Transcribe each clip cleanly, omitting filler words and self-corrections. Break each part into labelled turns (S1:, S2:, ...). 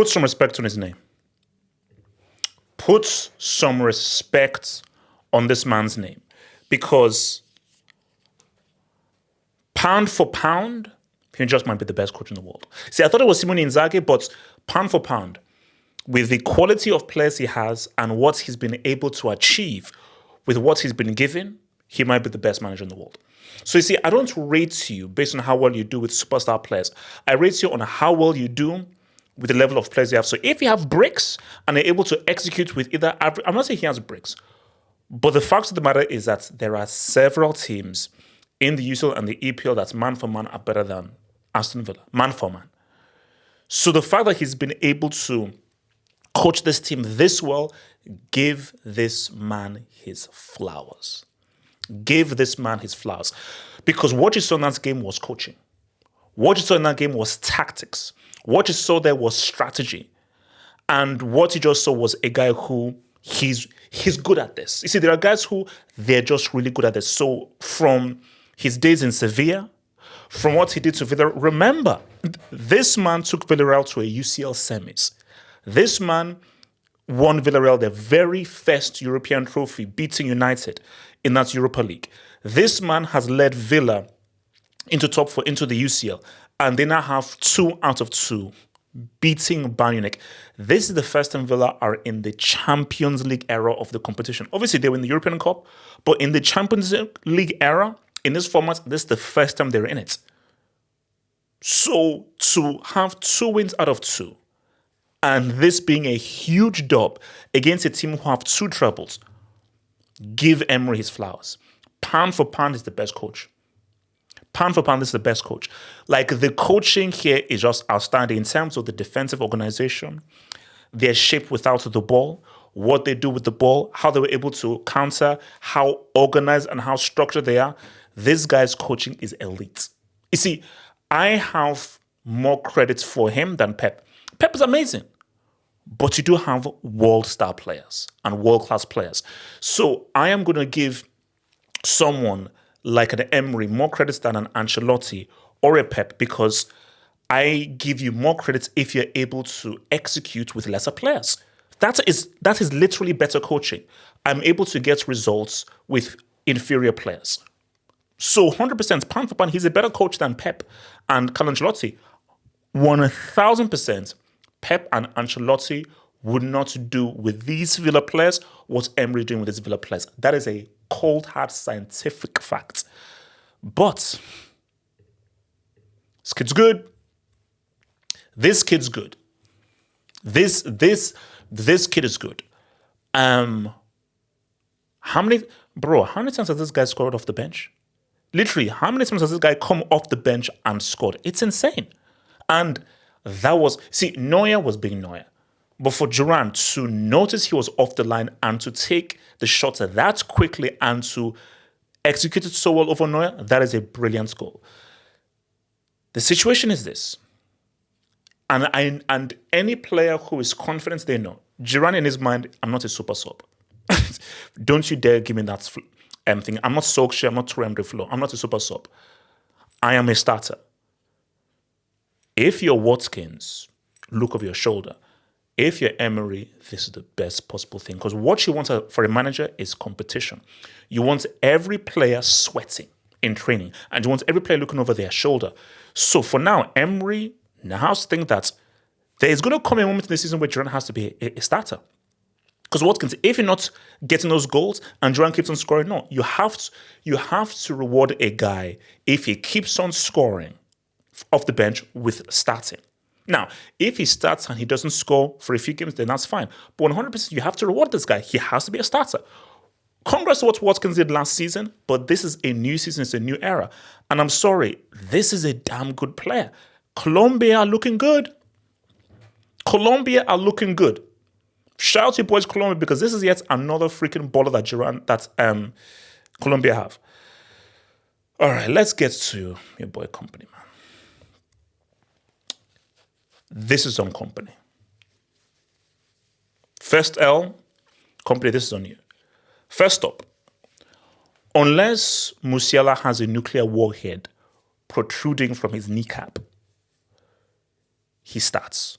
S1: Put some respect on his name. Put some respect on this man's name. Because pound for pound, he just might be the best coach in the world. See, I thought it was Simone Inzaghi, but pound for pound, with the quality of players he has and what he's been able to achieve with what he's been given, he might be the best manager in the world. So you see, I don't rate you based on how well you do with superstar players. I rate you on how well you do with the level of players you have. So if you have bricks and are able to execute with either average, I'm not saying he has bricks, but the fact of the matter is that there are several teams in the UCL and the EPL that's man for man are better than Aston Villa, man for man. So the fact that he's been able to coach this team this well, give this man his flowers. Give this man his flowers. Because what you saw in that game was coaching. What you saw in that game was tactics. What you saw there was strategy. And what you just saw was a guy who he's good at this. You see, there are guys who they're just really good at this. So from his days in Sevilla, from what he did to Villarreal, remember, this man took Villarreal to a UCL semis. This man won Villarreal their very first European trophy, beating United in that Europa League. This man has led Villa into top four, into the UCL, and they now have 2 out of 2, beating Bayern Munich. This is the first time Villa are in the Champions League era of the competition. Obviously, they were in the European Cup, but in the Champions League era, in this format, this is the first time they're in it. So to have 2 wins out of 2, and this being a huge dub against a team who have 2 trebles, give Emery his flowers. Pound for pound is the best coach. Pound for pound, this is the best coach. Like, the coaching here is just outstanding in terms of the defensive organization, their shape without the ball, what they do with the ball, how they were able to counter, how organized and how structured they are. This guy's coaching is elite. You see, I have more credit for him than Pep. Pep is amazing, but you do have world-star players and world-class players. So I am going to give someone like an Emery more credit than an Ancelotti or a Pep, because I give you more credit if you're able to execute with lesser players. That is literally better coaching. I'm able to get results with inferior players. So 100% pound for pound, he's a better coach than Pep and Carlo Ancelotti. 1,000% Pep and Ancelotti would not do with these Villa players what Emery is doing with these Villa players. That is a cold, hard, scientific fact. But this kid's good. This kid's good. This kid is good. How many times has this guy scored off the bench? Literally, how many times has this guy come off the bench and scored? It's insane. And that was, see, Neuer was being Neuer. But for Durán to notice he was off the line and to take the shot that quickly and to execute it so well over Neuer, that is a brilliant goal. The situation is this. And any player who is confident, they know. Durán in his mind, I'm not a super sub. Don't you dare give me that thing. I'm not Solskjaer, I'm not Thuram Flo. I'm not a super sub. I am a starter. If you're Watkins, look over your shoulder. If you're Emery, this is the best possible thing. Because what you want for a manager is competition. You want every player sweating in training. And you want every player looking over their shoulder. So for now, Emery now has to think that there is going to come a moment in the season where Durán has to be a starter. Because Watkins, if you're not getting those goals and Durán keeps on scoring, no, you have to reward a guy if he keeps on scoring off the bench with starting. Now, if he starts and he doesn't score for a few games, then that's fine. But 100%, you have to reward this guy. He has to be a starter. Congrats to what Watkins did last season, but this is a new season. It's a new era. And I'm sorry, this is a damn good player. Colombia are looking good. Shout out to your boys, Colombia, because this is yet another freaking baller that Colombia have. All right, let's get to your boy Kompany, man. This is on Kompany. First L, Kompany, this is on you. First up, unless Musiala has a nuclear warhead protruding from his kneecap, he starts.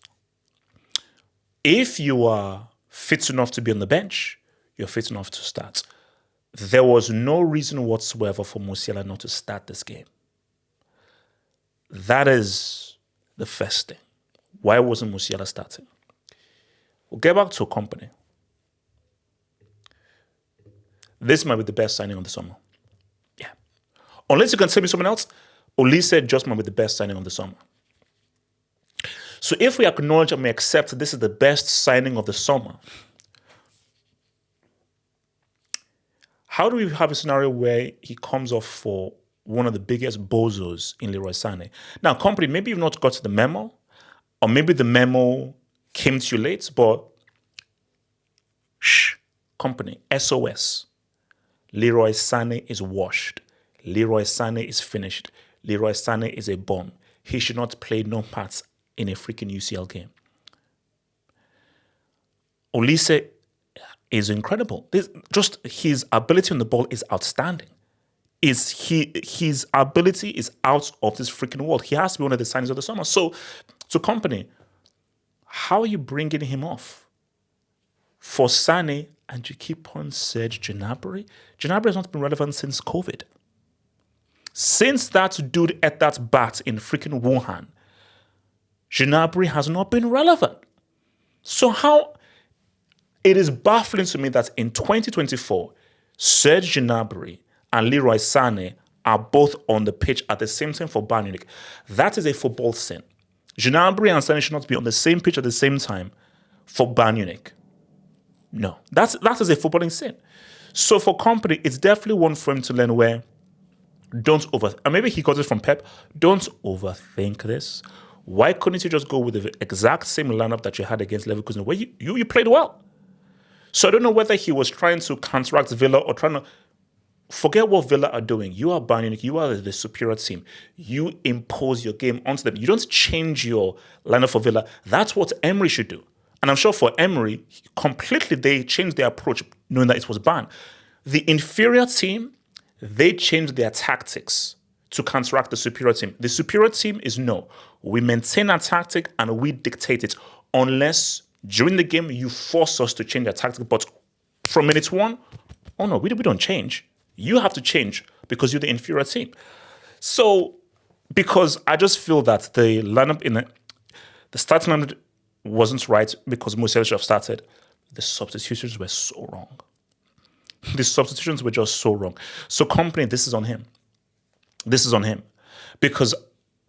S1: If you are fit enough to be on the bench, you're fit enough to start. There was no reason whatsoever for Musiala not to start this game. That is the first thing. Why wasn't Musiala starting? We'll get back to Kompany. This might be the best signing of the summer. Yeah. Unless you can tell me someone else, Olise just might be the best signing of the summer. So if we acknowledge and we accept this is the best signing of the summer, how do we have a scenario where he comes off for one of the biggest bozos in Leroy Sané? Now, Kompany, maybe you've not got the memo, or maybe the memo came to you late, but Kompany, SOS. Leroy Sané is washed. Leroy Sané is finished. Leroy Sané is a bum. He should not play no parts in a freaking UCL game. Olise is incredible. Just his ability on the ball is outstanding. His ability is out of this freaking world. He has to be one of the signings of the summer. So, Kompany, how are you bringing him off for Sané and you keep on Serge Gnabry? Gnabry has not been relevant since COVID. Since that dude ate that bat in freaking Wuhan, Gnabry has not been relevant. So how... It is baffling to me that in 2024, Serge Gnabry and Leroy Sané are both on the pitch at the same time for Bayern Munich. That is a football sin. Gnabry and Sané should not be on the same pitch at the same time for Bayern Munich. No, that is a footballing sin. So for Kompany, it's definitely one for him to learn where and maybe he got it from Pep, don't overthink this. Why couldn't you just go with the exact same lineup that you had against Leverkusen where you played well? So I don't know whether he was trying to counteract Villa or trying to forget what Villa are doing. You are Bayern Munich. You are the superior team. You impose your game onto them. You don't change your lineup for Villa. That's what Emery should do. And I'm sure for Emery, completely they changed their approach knowing that it was Bayern. The inferior team, they changed their tactics to counteract the superior team. The superior team is no. We maintain our tactic and we dictate it unless during the game you force us to change our tactic. But from minute one, oh no, we don't change. You have to change because you're the inferior team. So, because I just feel that the lineup the starting lineup wasn't right because Musiala should have started. The substitutions were so wrong. The substitutions were just so wrong. So Kompany, this is on him. This is on him. Because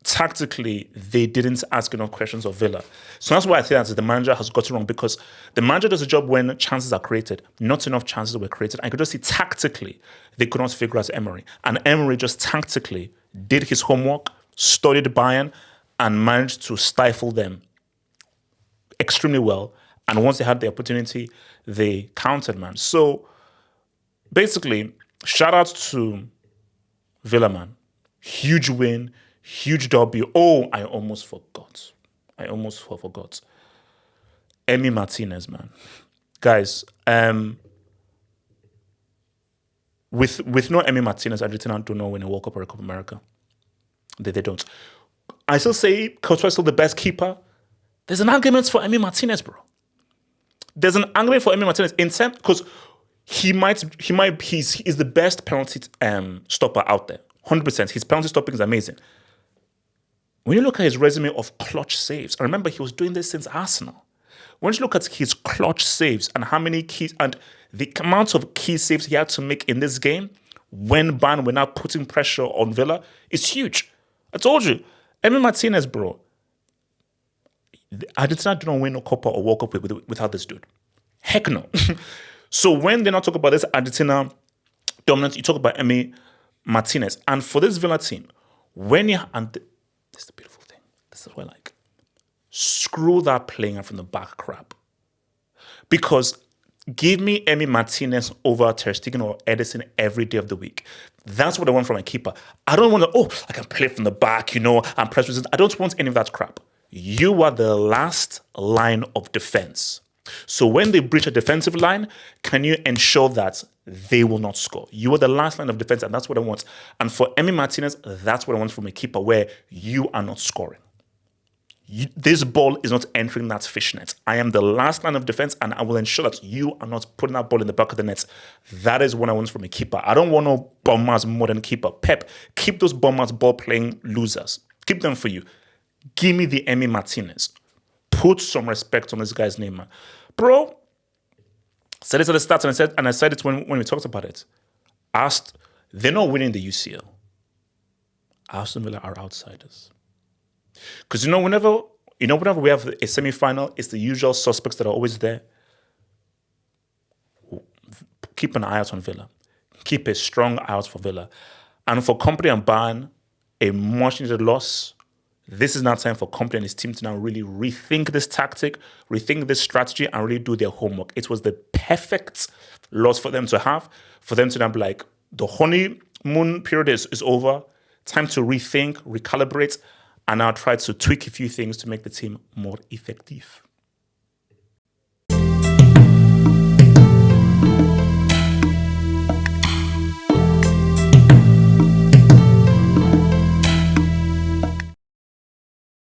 S1: tactically, they didn't ask enough questions of Villa. So that's why I think that the manager has got it wrong, because the manager does a job when chances are created. Not enough chances were created. I could just see tactically, they could not figure out Emery. And Emery just tactically did his homework, studied Bayern, and managed to stifle them extremely well. And once they had the opportunity, they countered, man. So basically, shout out to Villa, man. Huge win, huge W. Oh, I almost forgot. Emi Martínez, man. Guys, with no Emi Martínez, Argentina don't know when they World Cup or a Copa America. They don't. I still say Courtois is still the best keeper. There's an argument for Emi Martínez, bro. There's an argument for Emi Martínez in terms because he's the best penalty stopper out there. 100%. His penalty stopping is amazing. When you look at his resume of clutch saves, and remember he was doing this since Arsenal. When you look at his clutch saves and how many keys and the amount of key saves he had to make in this game when Bayern were now putting pressure on Villa, it's huge. I told you, Emi Martínez, bro. Argentina do not win no Copa or World Cup without this dude. Heck no. So when they not talk about this Argentina dominance, you talk about Emi Martínez. And for this Villa team, this is the beautiful thing. This is what I like. Screw that playing from the back crap. Because give me Emi Martínez over Ter Stegen or Edison every day of the week. That's what I want from a keeper. I don't want I can play from the back, and press resistance. I don't want any of that crap. You are the last line of defense. So when they breach a defensive line, can you ensure that they will not score? You are the last line of defense, and that's what I want. And for Emi Martínez, that's what I want from a keeper, where you are not scoring. This ball is not entering that fishnet. I am the last line of defense, and I will ensure that you are not putting that ball in the back of the net. That is what I want from a keeper. I don't want no bombers modern keeper. Pep, keep those bombers ball playing losers. Keep them for you. Give me the Emi Martínez. Put some respect on this guy's name, man. Bro, said it at the start, and I said it when we talked about it. They're not winning the UCL. Aston Villa are outsiders. Because whenever we have a semi-final, it's the usual suspects that are always there. Keep an eye out on Villa. Keep a strong eye out for Villa. And for Kompany and Bayern, a much-needed loss. This is now time for Kompany and his team to now really rethink this tactic, rethink this strategy, and really do their homework. It was the perfect loss for them to have, for them to now be like, the honeymoon period is over. Time to rethink, recalibrate, and now try to tweak a few things to make the team more effective.